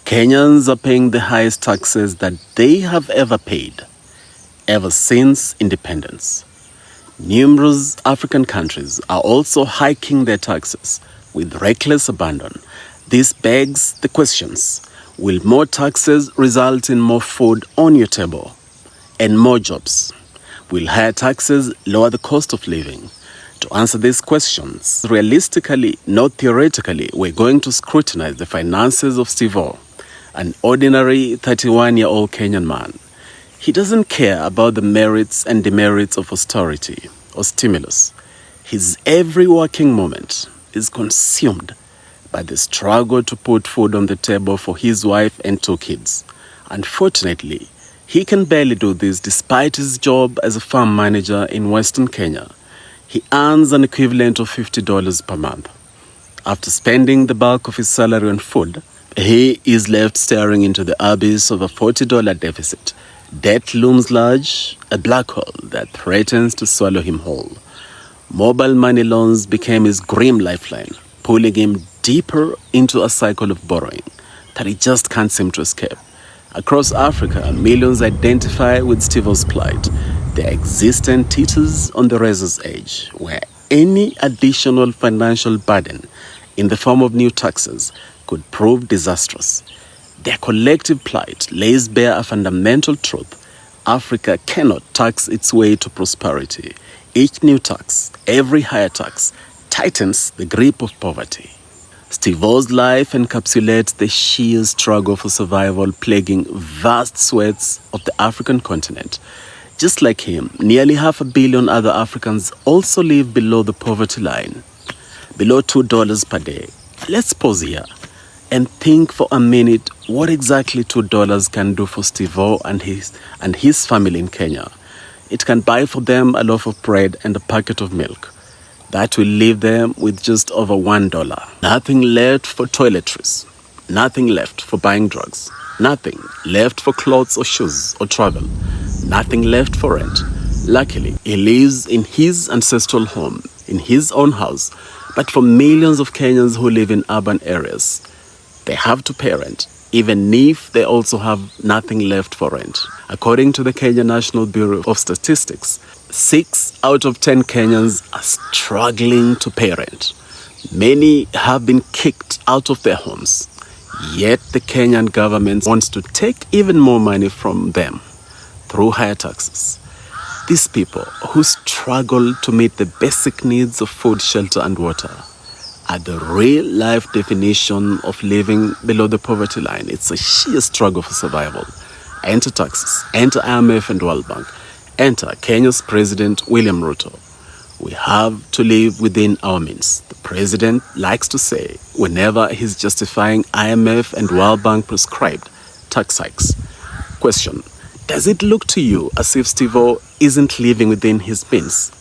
Kenyans are paying the highest taxes that they have ever paid, ever since independence. Numerous African countries are also hiking their taxes with reckless abandon. This begs the questions: will more taxes result in more food on your table and more jobs? Will higher taxes lower the cost of living? To answer these questions, realistically, not theoretically, we're going to scrutinize the finances of Steve O, an ordinary 31-year-old Kenyan man. He doesn't care about the merits and demerits of austerity or stimulus. His every working moment is consumed by the struggle to put food on the table for his wife and 2 kids. Unfortunately, he can barely do this despite his job as a farm manager in Western Kenya. He earns an equivalent of $50 per month. After spending the bulk of his salary on food, he is left staring into the abyss of a $40 deficit. Debt looms large, a black hole that threatens to swallow him whole. Mobile money loans became his grim lifeline, pulling him deeper into a cycle of borrowing that he just can't seem to escape. Across Africa, millions identify with Steve-O's plight. Their existence teeters on the razor's edge, where any additional financial burden in the form of new taxes could prove disastrous. Their collective plight lays bare a fundamental truth: Africa cannot tax its way to prosperity. Each new tax, every higher tax, tightens the grip of poverty. Steve-O's life encapsulates the sheer struggle for survival plaguing vast swathes of the African continent. Just like him, nearly 500 million other Africans also live below the poverty line, below $2 per day. Let's pause here and think for a minute what exactly $2 can do for Steve-O and his family in Kenya. It can buy for them a loaf of bread and a packet of milk. That will leave them with just over $1. Nothing left for toiletries, nothing left for buying drugs, nothing left for clothes or shoes or travel, nothing left for rent. Luckily, he lives in his ancestral home, in his own house. But for millions of Kenyans who live in urban areas, they have to pay rent, even if they also have nothing left for rent. According to the Kenya National Bureau of Statistics, 6 out of 10 Kenyans are struggling to pay rent. Many have been kicked out of their homes, yet the Kenyan government wants to take even more money from them through higher taxes. These people who struggle to meet the basic needs of food, shelter, and water are the real-life definition of living below the poverty line. It's a sheer struggle for survival. Enter taxes, enter IMF and World Bank, enter Kenya's President William Ruto. We have to live within our means. The president likes to say whenever he's justifying IMF and World Bank prescribed tax hikes. Question: does it look to you as if Steve-O isn't living within his means?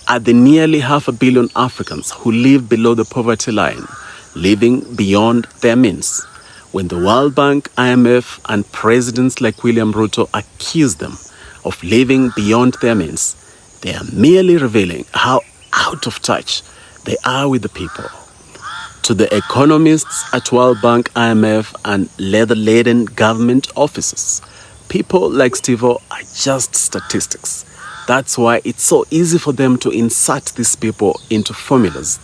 Are the nearly 500 million Africans who live below the poverty line living beyond their means? When the World Bank, IMF, and presidents like William Ruto accuse them of living beyond their means, they are merely revealing how out of touch they are with the people. To the economists at World Bank, IMF, and leather-laden government offices, people like Steve-O are just statistics. That's why it's so easy for them to insert these people into formulas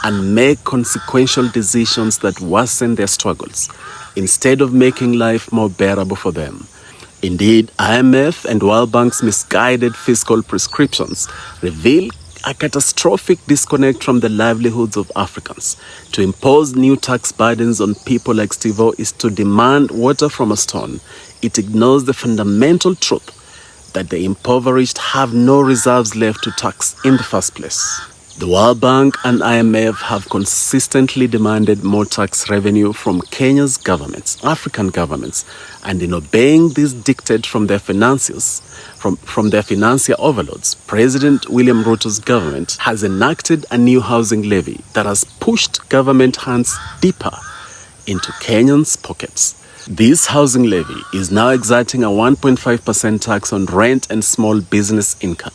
and make consequential decisions that worsen their struggles, instead of making life more bearable for them. Indeed, IMF and World Bank's misguided fiscal prescriptions reveal a catastrophic disconnect from the livelihoods of Africans. To impose new tax burdens on people like Steve-O is to demand water from a stone. It ignores the fundamental truth that the impoverished have no reserves left to tax in the first place. The World Bank and IMF have consistently demanded more tax revenue from Kenya's governments, African governments, and in obeying this dictate from their financiers, from their financier overlords, President William Ruto's government has enacted a new housing levy that has pushed government hands deeper into Kenyans' pockets. This housing levy is now exerting a 1.5% tax on rent and small business income.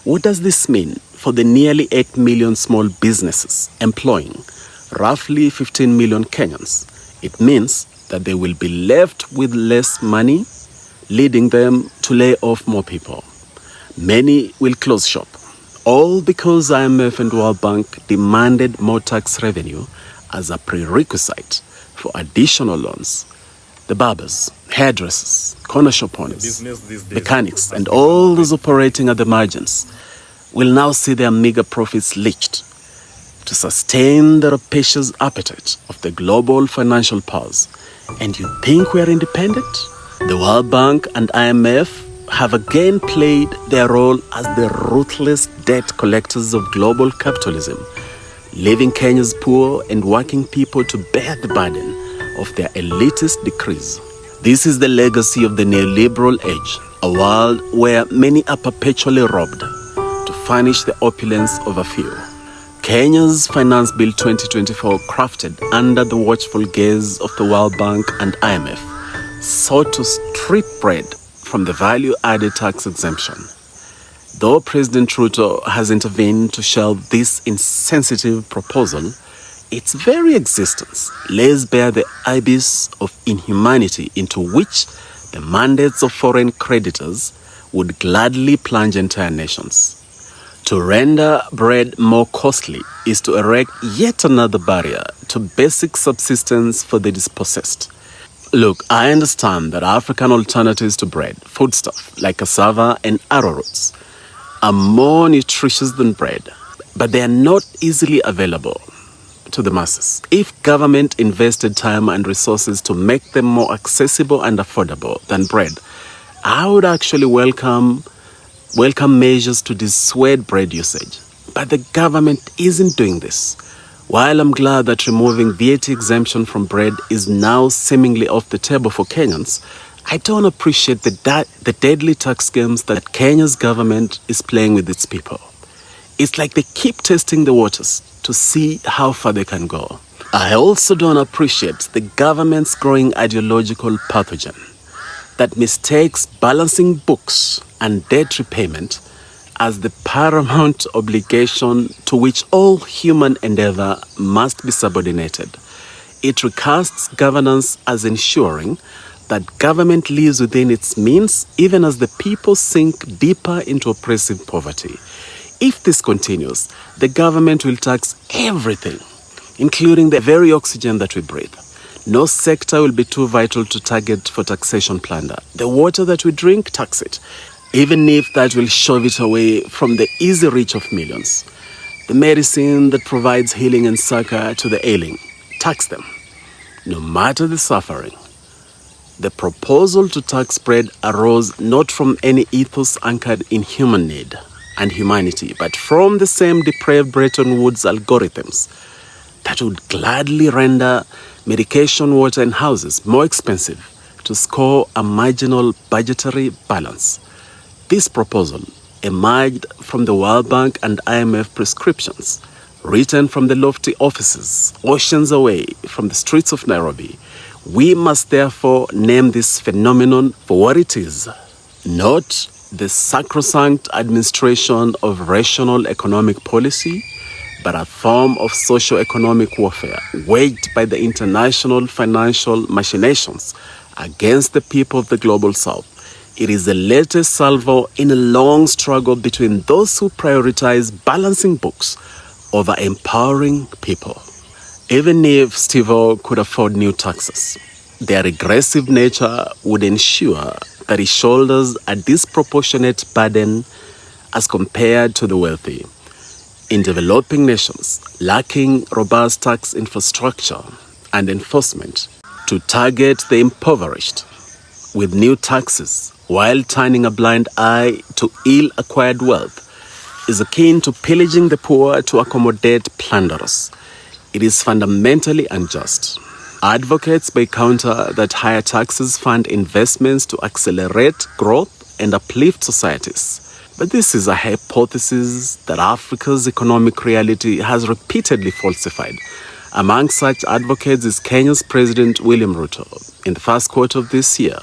What does this mean for the nearly 8 million small businesses employing roughly 15 million Kenyans? It means that they will be left with less money, leading them to lay off more people. Many will close shop, all because IMF and World Bank demanded more tax revenue as a prerequisite for additional loans. The barbers, hairdressers, corner shop owners, mechanics, and all those operating at the margins will now see their meager profits leached to sustain the rapacious appetite of the global financial powers. And you think we are independent? The World Bank and IMF have again played their role as the ruthless debt collectors of global capitalism, leaving Kenya's poor and working people to bear the burden of their elitist decrees. This is the legacy of the neoliberal age, a world where many are perpetually robbed to furnish the opulence of a few. Kenya's Finance Bill 2024, crafted under the watchful gaze of the World Bank and IMF, sought to strip bread from the value-added tax exemption. Though President Ruto has intervened to shelve this insensitive proposal, its very existence lays bare the abyss of inhumanity into which the mandates of foreign creditors would gladly plunge entire nations. To render bread more costly is to erect yet another barrier to basic subsistence for the dispossessed. Look, I understand that African alternatives to bread, foodstuff like cassava and arrowroots, are more nutritious than bread, but they are not easily available to the masses. If government invested time and resources to make them more accessible and affordable than bread, I would actually welcome measures to dissuade bread usage. But the government isn't doing this. While I'm glad that removing VAT exemption from bread is now seemingly off the table for Kenyans, I don't appreciate the deadly tax games that Kenya's government is playing with its people. It's like they keep testing the waters to see how far they can go. I also don't appreciate the government's growing ideological pathogen that mistakes balancing books and debt repayment as the paramount obligation to which all human endeavor must be subordinated. It recasts governance as ensuring that government lives within its means even as the people sink deeper into oppressive poverty. If this continues, the government will tax everything, including the very oxygen that we breathe. No sector will be too vital to target for taxation plunder. The water that we drink, tax it, even if that will shove it away from the easy reach of millions. The medicine that provides healing and succor to the ailing, tax them, no matter the suffering. The proposal to tax bread arose not from any ethos anchored in human need and humanity, but from the same depraved Bretton Woods algorithms that would gladly render medication, water, and houses more expensive to score a marginal budgetary balance. This proposal emerged from the World Bank and IMF prescriptions, written from the lofty offices, oceans away from the streets of Nairobi. We must therefore name this phenomenon for what it is, not the sacrosanct administration of rational economic policy, but a form of socio-economic warfare waged by the international financial machinations against the people of the global south. It is the latest salvo in a long struggle between those who prioritize balancing books over empowering people. Even if Steve-O could afford new taxes, their regressive nature would ensure that he shoulders a disproportionate burden as compared to the wealthy. In developing nations lacking robust tax infrastructure and enforcement, to target the impoverished with new taxes while turning a blind eye to ill-acquired wealth is akin to pillaging the poor to accommodate plunderers. It is fundamentally unjust. Advocates may counter that higher taxes fund investments to accelerate growth and uplift societies. But this is a hypothesis that Africa's economic reality has repeatedly falsified. Among such advocates is Kenya's President William Ruto. In the first quarter of this year,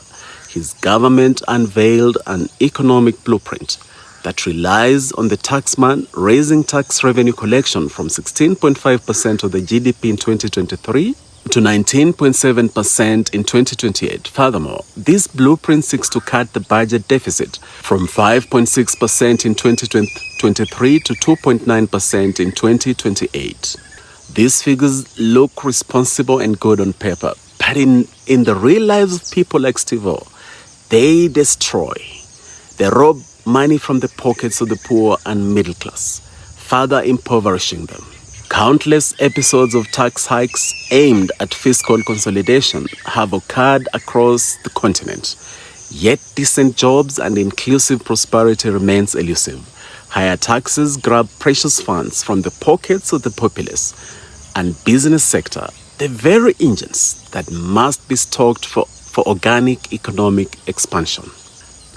his government unveiled an economic blueprint that relies on the taxman raising tax revenue collection from 16.5% of the GDP in 2023 to 19.7% in 2028. Furthermore, this blueprint seeks to cut the budget deficit from 5.6% in 2023 to 2.9% in 2028. These figures look responsible and good on paper, but in the real lives of people like Steve-O, they destroy. They rob money from the pockets of the poor and middle class, further impoverishing them. Countless episodes of tax hikes aimed at fiscal consolidation have occurred across the continent. Yet decent jobs and inclusive prosperity remains elusive. Higher taxes grab precious funds from the pockets of the populace and business sector, the very engines that must be stoked for organic economic expansion.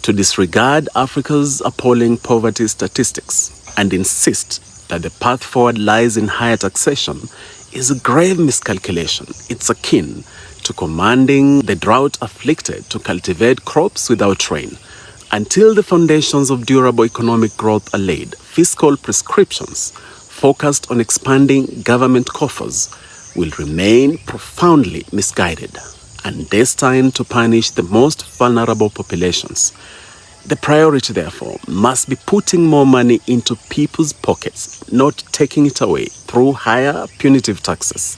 To disregard Africa's appalling poverty statistics and insist that the path forward lies in higher taxation is a grave miscalculation. It's akin to commanding the drought-afflicted to cultivate crops without rain. Until the foundations of durable economic growth are laid, fiscal prescriptions focused on expanding government coffers will remain profoundly misguided and destined to punish the most vulnerable populations. The priority, therefore, must be putting more money into people's pockets, not taking it away through higher punitive taxes.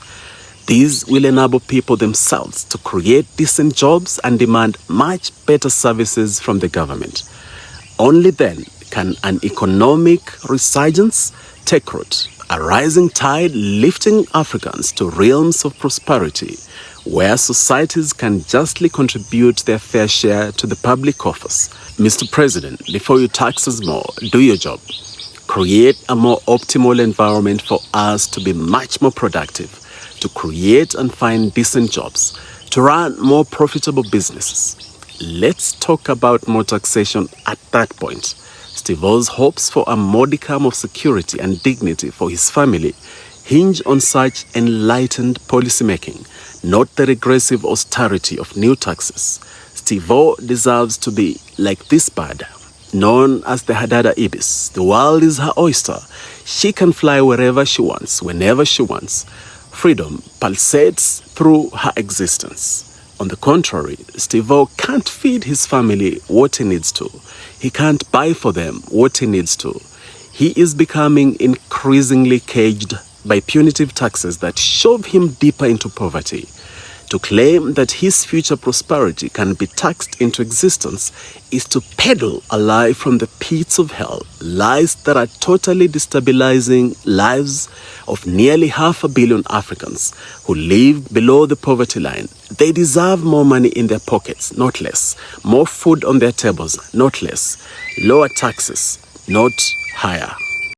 These will enable people themselves to create decent jobs and demand much better services from the government. Only then can an economic resurgence take root, a rising tide lifting Africans to realms of prosperity, where societies can justly contribute their fair share to the public coffers. Mr. President, before you tax us more, do your job. Create a more optimal environment for us to be much more productive, to create and find decent jobs, to run more profitable businesses. Let's talk about more taxation at that point. Steve-O's hopes for a modicum of security and dignity for his family hinge on such enlightened policymaking, not the regressive austerity of new taxes. Steve-O deserves to be like this bird, known as the Hadada ibis. The world is her oyster. She can fly wherever she wants, whenever she wants. Freedom pulsates through her existence. On the contrary, Steve-O can't feed his family what he needs to. He can't buy for them what he needs to. He is becoming increasingly caged by punitive taxes that shove him deeper into poverty. To claim that his future prosperity can be taxed into existence is to peddle a lie from the pits of hell, lies that are totally destabilizing lives of nearly 500 million Africans who live below the poverty line. They deserve more money in their pockets, not less. More food on their tables, not less. Lower taxes, not higher.